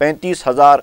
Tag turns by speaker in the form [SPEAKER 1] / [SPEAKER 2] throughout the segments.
[SPEAKER 1] 35,000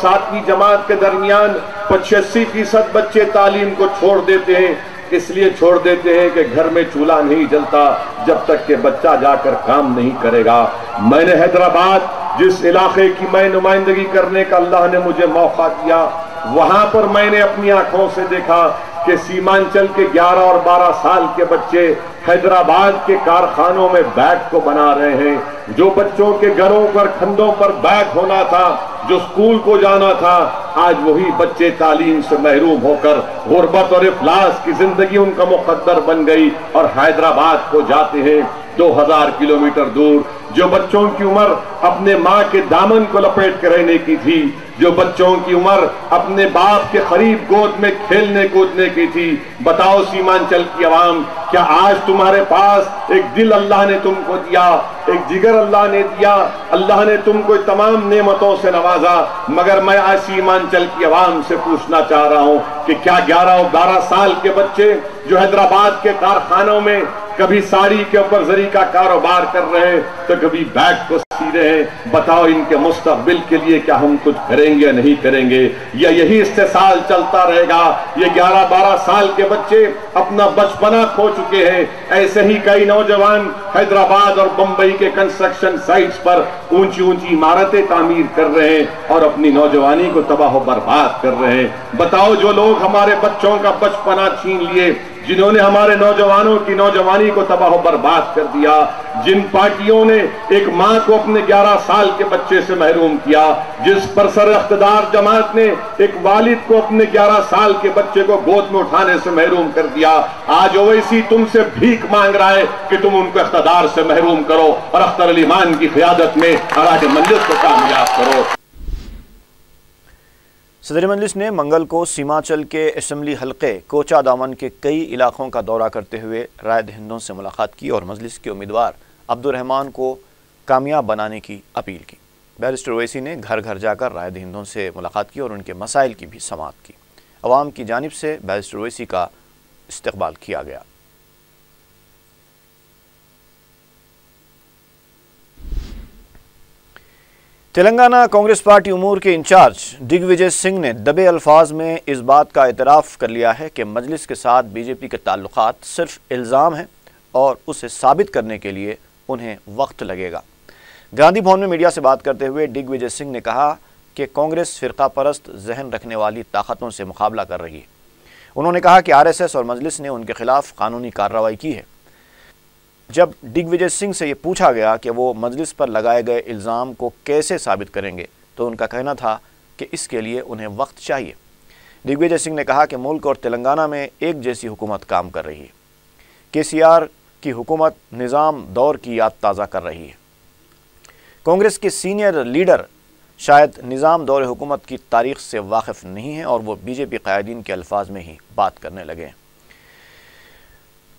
[SPEAKER 2] ساتویں جماعت کے درمیان 85% بچے تعلیم کو چھوڑ دیتے ہیں. اس لیے چھوڑ دیتے ہیں کہ گھر میں چولہا نہیں جلتا جب تک کہ بچہ جا کر کام نہیں کرے گا. میں نے حیدرآباد جس علاقے کی میں نمائندگی کرنے کا اللہ نے مجھے موقع دیا، وہاں پر میں نے اپنی آنکھوں سے دیکھا کہ سیمانچل کے 11 اور 12 سال کے بچے حیدرآباد کے کارخانوں میں بیگ کو بنا رہے ہیں. جو بچوں کے گھروں پر کندھوں پر بیگ ہونا تھا، جو اسکول کو جانا تھا، آج وہی بچے تعلیم سے محروم ہو کر غربت اور افلاس کی زندگی ان کا مقدر بن گئی اور حیدرآباد کو جاتے ہیں 2000 کلومیٹر دور. جو بچوں کی عمر اپنے ماں کے دامن کو لپیٹ کے رہنے کی تھی، جو بچوں کی عمر اپنے باپ کے قریب گود میں کھیلنے کودنے کی تھی، بتاؤ سیمانچل کی عوام، کیا آج تمہارے پاس ایک دل اللہ نے تم کو دیا، ایک جگر اللہ نے دیا، اللہ نے تم کو تمام نعمتوں سے نوازا، مگر میں آج سیمانچل کی عوام سے پوچھنا چاہ رہا ہوں کہ کیا 11 اور 12 سال کے بچے جو حیدرآباد کے کارخانوں میں کبھی ساڑی کے اوپر زری کا کاروبار کر رہے ہیں تو کبھی بیگ کو سی رہے ہیں، بتاؤ ان کے مستقبل کے لیے کیا ہم کچھ کریں گے یا نہیں کریں گے، یا یہی استحصال چلتا رہے گا؟ یہ 11-12 سال کے بچے اپنا بچپنا کھو چکے ہیں. ایسے ہی کئی نوجوان حیدرآباد اور بمبئی کے کنسٹرکشن سائٹس پر اونچی اونچی عمارتیں تعمیر کر رہے ہیں اور اپنی نوجوانی کو تباہ و برباد کر رہے ہیں. بتاؤ جو لوگ ہمارے بچوں کا بچپنا چھین لیے، جنہوں نے ہمارے نوجوانوں کی نوجوانی کو تباہ و برباد کر دیا، جن پارٹیوں نے ایک ماں کو اپنے 11 سال کے بچے سے محروم کیا، جس پر سر اقتدار جماعت نے ایک والد کو اپنے 11 سال کے بچے کو گود میں اٹھانے سے محروم کر دیا، آج اویسی تم سے بھیک مانگ رہا ہے کہ تم ان کو اقتدار سے محروم کرو اور اختر علی مان کی قیادت میں اراکین مجلس کو کامیاب کرو.
[SPEAKER 1] صدر مجلس نے منگل کو سیمانچل کے اسمبلی حلقے کوچا دامن کے کئی علاقوں کا دورہ کرتے ہوئے رائے دہندوں سے ملاقات کی اور مجلس کے امیدوار عبدالرحمان کو کامیاب بنانے کی اپیل کی. بیرسٹر اویسی نے گھر گھر جا کر رائے دہندوں سے ملاقات کی اور ان کے مسائل کی بھی سماعت کی. عوام کی جانب سے بیرسٹر اویسی کا استقبال کیا گیا. تلنگانہ کانگریس پارٹی امور کے انچارج ڈگ وجے سنگھ نے دبے الفاظ میں اس بات کا اعتراف کر لیا ہے کہ مجلس کے ساتھ بی جے پی کے تعلقات صرف الزام ہیں اور اسے ثابت کرنے کے لیے انہیں وقت لگے گا. گاندھی بھون میں میڈیا سے بات کرتے ہوئے ڈگ وجے سنگھ نے کہا کہ کانگریس فرقہ پرست ذہن رکھنے والی طاقتوں سے مقابلہ کر رہی ہے. انہوں نے کہا کہ آر ایس ایس اور مجلس نے ان کے خلاف قانونی کارروائی کی ہے. جب ڈگ وجے سنگھ سے یہ پوچھا گیا کہ وہ مجلس پر لگائے گئے الزام کو کیسے ثابت کریں گے تو ان کا کہنا تھا کہ اس کے لیے انہیں وقت چاہیے. ڈگ وجے سنگھ نے کہا کہ ملک اور تلنگانہ میں ایک جیسی حکومت کام کر رہی ہے. کے سی آر کی حکومت نظام دور کی یاد تازہ کر رہی ہے. کانگریس کے سینئر لیڈر شاید نظام دور حکومت کی تاریخ سے واقف نہیں ہیں اور وہ بی جے پی قائدین کے الفاظ میں ہی بات کرنے لگے ہیں.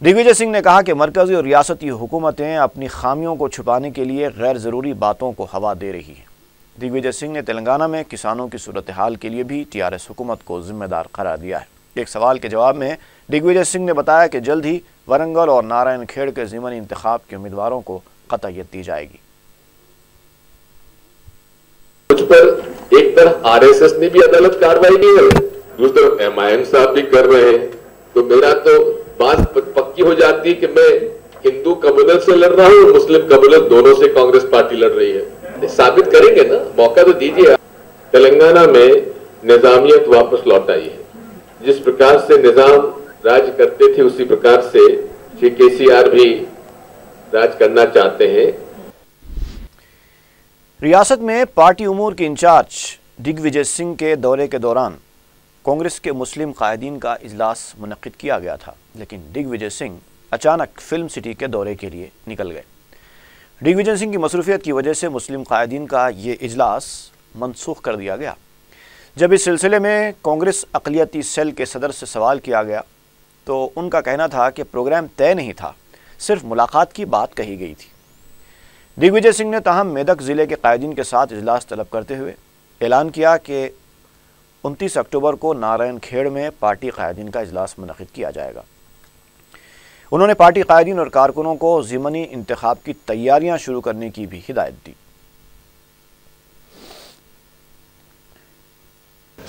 [SPEAKER 1] ڈگ وجے سنگھ نے کہا کہ مرکزی اور ریاستی حکومتیں اپنی خامیوں کو چھپانے کے لیے غیر ضروری باتوں کو ہوا دے رہی ہیں. ڈگ وجے سنگھ نے تلنگانہ میں کسانوں کی صورتحال کے لیے بھی ٹی آر ایس حکومت کو ذمہ دار قرار دیا ہے. ایک سوال کے جواب میں ڈگ وجے سنگھ نے بتایا کہ جلد ہی ورنگل اور نارائن کھیڑ کے ضمنی انتخاب کے امیدواروں کو قطعیت دی جائے گی.
[SPEAKER 3] کچھ پر ایک طرف آر ایس ایس نے بھی عدالت کاروائی نہیں ہے، دوسری طرف ایم آئی ایم صاحب بھی کر رہے ہیں، تو میرا تو بات پکی ہو جاتی ہے کہ میں ہندو کمیونل سے لڑ رہا ہوں اور مسلم کمیونل دونوں سے کانگریس پارٹی لڑ رہی ہے. ثابت کریں گے نا، موقع تو دیجیے. تلنگانہ میں نظامیت واپس لوٹ آئی ہے. جس پرکار سے نظام راج کرتے تھے اسی پرکار سے کے سی آر بھی راج کرنا چاہتے ہیں.
[SPEAKER 1] ریاست میں پارٹی امور کے انچارج ڈگ وجے سنگھ کے دورے کے دوران کانگریس کے مسلم قائدین کا اجلاس منعقد کیا گیا تھا، لیکن ڈگ وجے سنگھ اچانک فلم سٹی کے دورے کے لیے نکل گئے. ڈگ وجے سنگھ کی مصروفیت کی وجہ سے مسلم قائدین کا یہ اجلاس منسوخ کر دیا گیا. جب اس سلسلے میں کانگریس اقلیتی سیل کے صدر سے سوال کیا گیا تو ان کا کہنا تھا کہ پروگرام طے نہیں تھا، صرف ملاقات کی بات کہی گئی تھی. ڈگ وجے سنگھ نے تاہم میدک ضلع کے قائدین کے ساتھ اجلاس طلب کرتے ہوئے اعلان کیا کہ 29 اکتوبر کو نارائن کھیڑ میں پارٹی قائدین کا اجلاس منعقد کیا جائے گا. انہوں نے پارٹی قائدین اور کارکنوں کو ضمنی انتخاب کی تیاریاں شروع کرنے کی بھی ہدایت دی.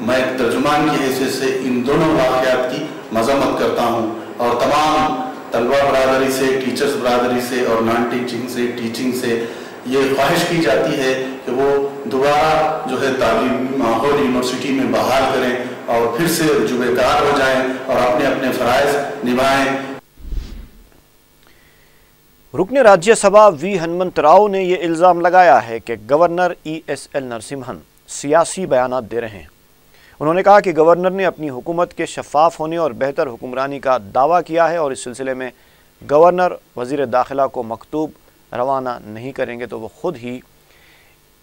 [SPEAKER 4] میں ایک ترجمان کی حیثیت سے ان دونوں واقعات کی مذمت کرتا ہوں اور تمام طلبہ برادری سے، ٹیچرز برادری سے اور نان ٹیچنگ سے، ٹیچنگ سے یہ خواہش کی جاتی ہے کہ وہ دوبارہ جو ہے تعلیمی ماحول یونیورسٹی میں بحال کریں اور پھر سے رجوع کار ہو جائیں اور اپنے اپنے فرائض نبھائیں۔
[SPEAKER 1] رکن راجیہ سبھا وی ہنمنت راؤ نے یہ الزام لگایا ہے کہ governor E S L Narasimhan سیاسی بیانات دے رہے ہیں۔ انہوں نے کہا کہ گورنر نے اپنی حکومت کے شفاف ہونے اور بہتر حکمرانی کا دعویٰ کیا ہے اور اس سلسلے میں گورنر وزیر داخلہ کو مکتوب روانہ نہیں کریں گے تو وہ خود ہی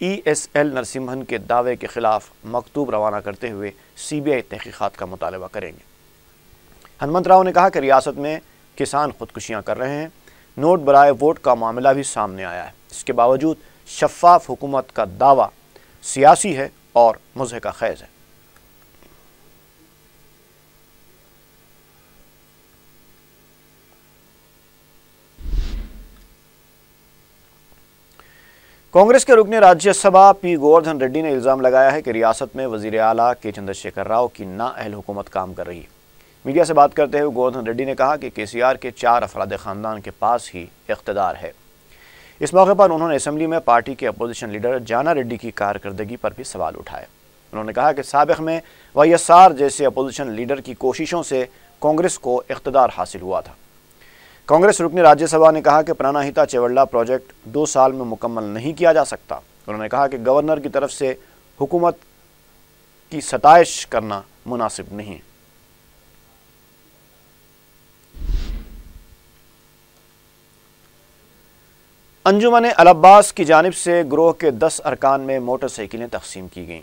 [SPEAKER 1] ای ایس ایل نرسمہن کے دعوے کے خلاف مکتوب روانہ کرتے ہوئے سی بی آئی تحقیقات کا مطالبہ کریں گے۔ ہنمنت راؤ نے کہا کہ ریاست میں کسان خودکشیاں کر رہے ہیں، نوٹ برائے ووٹ کا معاملہ بھی سامنے آیا ہے، اس کے باوجود شفاف حکومت کا دعویٰ سیاسی ہے اور مضحکہ خیز ہے۔ کانگریس کے رکن راجیہ سبھا پی گوردھن ریڈی نے الزام لگایا ہے کہ ریاست میں وزیر اعلیٰ کے چندر شیکھر راؤ کی نااہل حکومت کام کر رہی ہے۔ میڈیا سے بات کرتے ہوئے گوردھن ریڈی نے کہا کہ کے سی آر کے 4 افراد خاندان کے پاس ہی اقتدار ہے۔ اس موقع پر انہوں نے اسمبلی میں پارٹی کے اپوزیشن لیڈر جانا ریڈی کی کارکردگی پر بھی سوال اٹھائے۔ انہوں نے کہا کہ سابق میں وائی ایس آر جیسے اپوزیشن لیڈر کی کوششوں سے کانگریس کو اقتدار حاصل ہوا تھا۔ کانگریس رکن راجیہ سبھا نے کہا کہ پراناہیتا چیوڑلہ پروجیکٹ 2 سال میں مکمل نہیں کیا جا سکتا۔ انہوں نے کہا کہ گورنر کی طرف سے حکومت کی ستائش کرنا مناسب نہیں۔ انجمن العباس کی جانب سے گروہ کے 10 ارکان میں موٹر سائیکلیں تقسیم کی گئیں۔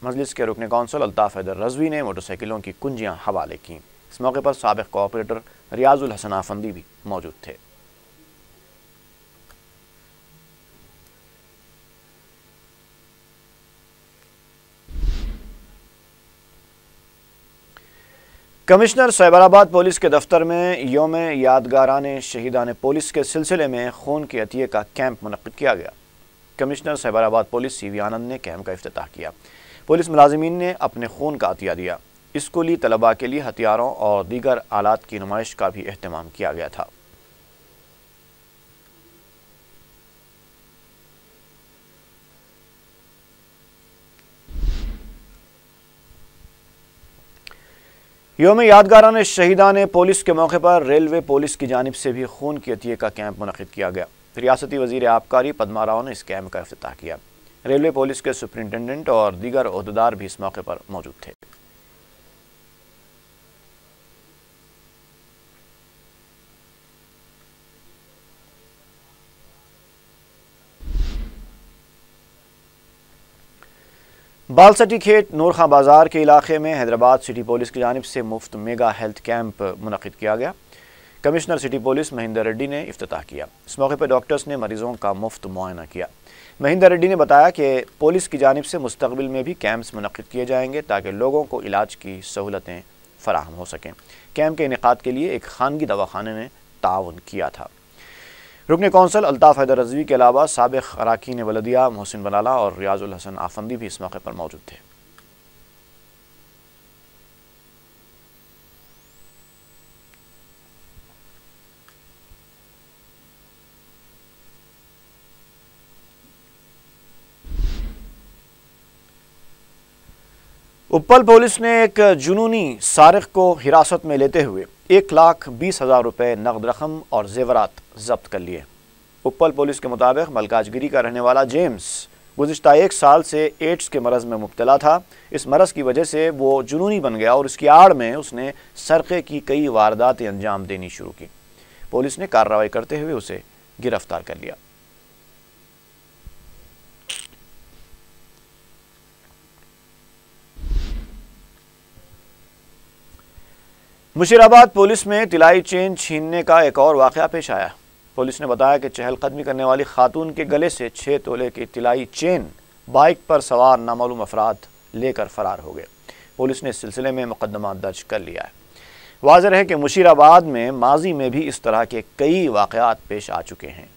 [SPEAKER 1] مجلس کے رکن کونسل الطاف حیدر رضوی نے موٹر سائیکلوں کی کنجیاں حوالے کیں۔ اس موقع پر سابق کوآپریٹر ریاض الحسن آفندی بھی موجود تھے۔ کمشنر سائبرآباد پولیس کے دفتر میں یوم یادگاران شہیدان پولیس کے سلسلے میں خون کے عطیے کا کیمپ منعقد کیا گیا۔ کمشنر سائبرآباد پولیس سی وی آنند نے کیمپ کا افتتاح کیا۔ پولیس ملازمین نے اپنے خون کا عطیہ دیا۔ اسکولی طلباء کے لیے ہتھیاروں اور دیگر آلات کی نمائش کا بھی اہتمام کیا گیا تھا۔ یوم یادگاران شہیدان پولیس کے موقع پر ریلوے پولیس کی جانب سے بھی خون کے عطیے کا کیمپ منعقد کیا گیا۔ ریاستی وزیر آبکاری پدما راؤ نے اس کیمپ کا افتتاح کیا۔ ریلوے پولیس کے سپرنٹینڈنٹ اور دیگر عہدیدار بھی اس موقع پر موجود تھے۔ بالسٹی کھیت نورخاں بازار کے علاقے میں حیدرآباد سٹی پولیس کی جانب سے مفت میگا ہیلتھ کیمپ منعقد کیا گیا۔ Commissioner city police Mahendra ready نے افتتاح کیا۔ اس موقع پر ڈاکٹرز نے مریضوں کا مفت معائنہ کیا۔ مہندر ریڈی نے بتایا کہ پولیس کی جانب سے مستقبل میں بھی کیمپس منعقد کیے جائیں گے تاکہ لوگوں کو علاج کی سہولتیں فراہم ہو سکیں۔ کیمپ کے انعقاد کے لیے ایک خانگی دواخانے نے تعاون کیا تھا۔ رکن کونسل الطاف حیدر رضوی کے علاوہ سابق اراکین بلدیہ محسن بلالا اور ریاض الحسن آفندی بھی اس موقع پر موجود تھے۔ اپل پولیس نے ایک جنونی سارق کو حراست میں لیتے ہوئے 1,20,000 روپے نقد رقم اور زیورات ضبط کر لیے۔ اپل پولیس کے مطابق ملکاج گیری کا رہنے والا جیمز گزشتہ 1 سال سے ایڈز کے مرض میں مبتلا تھا۔ اس مرض کی وجہ سے وہ جنونی بن گیا اور اس کی آڑ میں اس نے سرقے کی کئی وارداتیں انجام دینی شروع کی۔ پولیس نے کارروائی کرتے ہوئے اسے گرفتار کر لیا۔ مشیر آباد پولیس میں طلائی چین چھیننے کا ایک اور واقعہ پیش آیا۔ پولیس نے بتایا کہ چہل قدمی کرنے والی خاتون کے گلے سے 6 تولے کی طلائی چین بائک پر سوار نامعلوم افراد لے کر فرار ہو گئے۔ پولیس نے اس سلسلے میں مقدمہ درج کر لیا ہے۔ واضح ہے کہ مشیر آباد میں ماضی میں بھی اس طرح کے کئی واقعات پیش آ چکے ہیں۔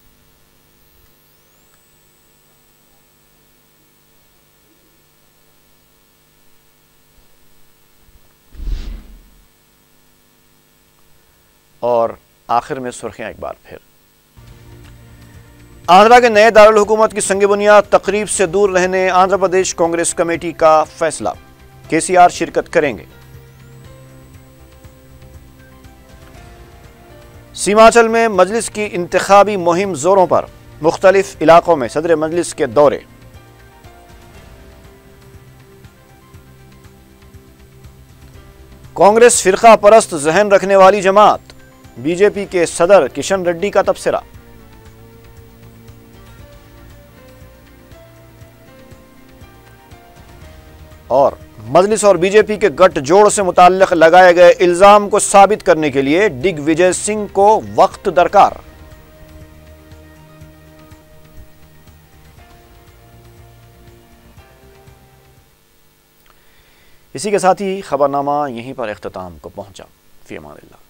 [SPEAKER 1] اور آخر میں سرخیاں ایک بار پھر۔ آندھرا کے نئے دارالحکومت کی سنگ بنیاد تقریب سے دور رہنے آندھرا پردیش کانگریس کمیٹی کا فیصلہ، KCR شرکت کریں گے۔ سیمانچل میں مجلس کی انتخابی مہم زوروں پر، مختلف علاقوں میں صدر مجلس کے دورے۔ کانگریس فرقہ پرست ذہن رکھنے والی جماعت، BJP کے صدر کشن ریڈی کا تبصرہ۔ اور مجلس اور BJP کے گٹھ جوڑ سے متعلق لگائے گئے الزام کو ثابت کرنے کے لیے ڈگ وجے سنگھ کو وقت درکار۔ اسی کے ساتھ ہی خبرنامہ یہیں پر اختتام کو پہنچا۔ فی امان اللہ۔